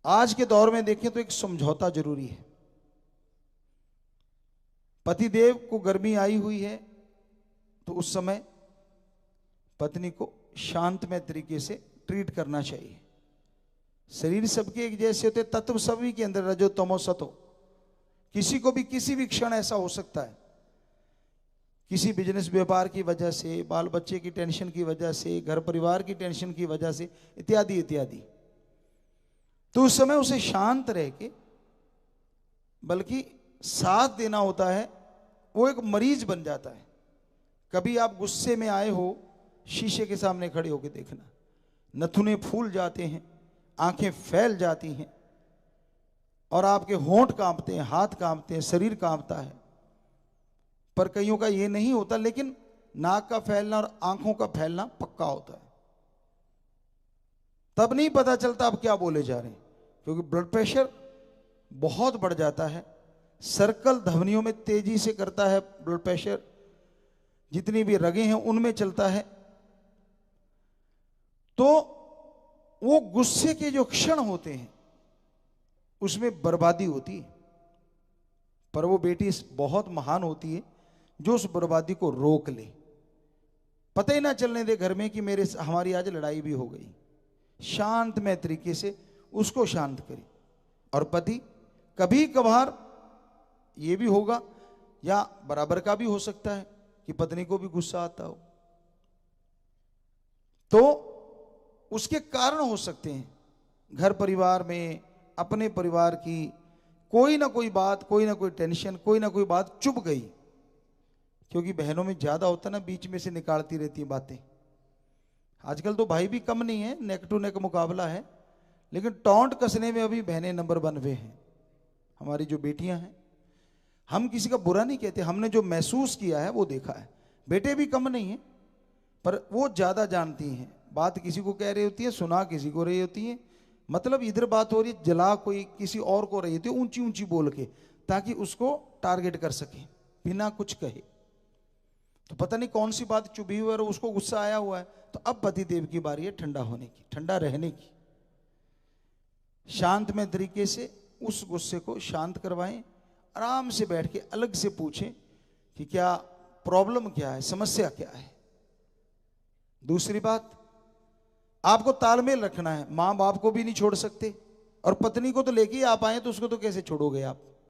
आज के दौर में देखें तो एक समझौता जरूरी है। पतिदेव को गर्मी आई हुई है तो उस समय पत्नी को शांतमय तरीके से ट्रीट करना चाहिए। शरीर सबके एक जैसे होते, तत्व सभी के अंदर रजो तमो सतो। किसी को भी किसी भी क्षण ऐसा हो सकता है, किसी बिजनेस व्यापार की वजह से, बाल बच्चे की टेंशन की वजह से, घर परिवार की टेंशन की वजह से, इत्यादि इत्यादि। तो उस समय उसे शांत रह के बल्कि साथ देना होता है। वो एक मरीज बन जाता है। कभी आप गुस्से में आए हो, शीशे के सामने खड़े होकर देखना, नथुने फूल जाते हैं, आंखें फैल जाती हैं और आपके होंठ कांपते हैं, हाथ कांपते हैं, शरीर कांपता है। पर कईयों का ये नहीं होता, लेकिन नाक का फैलना और आंखों का फैलना पक्का होता है। तब नहीं पता चलता आप क्या बोले जा रहे हैं, क्योंकि ब्लड प्रेशर बहुत बढ़ जाता है। सर्कल धमनियों में तेजी से करता है ब्लड प्रेशर, जितनी भी रगें हैं उनमें चलता है। तो वो गुस्से के जो क्षण होते हैं उसमें बर्बादी होती है। पर वो बेटी बहुत महान होती है जो उस बर्बादी को रोक ले, पता ही ना चलने दे घर में कि हमारी आज लड़ाई भी हो गई। शांतमय तरीके से उसको शांत करे। और पति कभी कभार ये भी होगा, या बराबर का भी हो सकता है कि पत्नी को भी गुस्सा आता हो, तो उसके कारण हो सकते हैं घर परिवार में, अपने परिवार की कोई ना कोई बात, कोई ना कोई टेंशन, कोई ना कोई बात चुभ गई। क्योंकि बहनों में ज्यादा होता ना, बीच में से निकालती रहती बातें। आजकल तो भाई भी कम नहीं है, नेक टू नेक मुकाबला है, लेकिन टॉन्ट कसने में अभी बहनें नंबर 1 पे हैं। हमारी जो बेटियां हैं, हम किसी का बुरा नहीं कहते, हमने जो महसूस किया है वो देखा है। बेटे भी कम नहीं है, पर वो ज्यादा जानती हैं। बात किसी को कह रही होती है, सुना किसी को रही होती है, मतलब इधर बात हो रही है, जला कोई किसी और को रही होती है ऊंची ऊंची बोल के, ताकि उसको टारगेट कर सके बिना कुछ कहे। तो पता नहीं कौन सी बात चुभी हुई है और उसको गुस्सा आया हुआ है। तो अब पतिदेव की बारी है ठंडा होने की, ठंडा रहने की। शांतमय तरीके से उस गुस्से को शांत करवाएं। आराम से बैठ के अलग से पूछें कि क्या प्रॉब्लम क्या है, समस्या क्या है। दूसरी बात, आपको तालमेल रखना है। मां बाप को भी नहीं छोड़ सकते, और पत्नी को तो लेके आप आए तो उसको तो कैसे छोड़ोगे आप।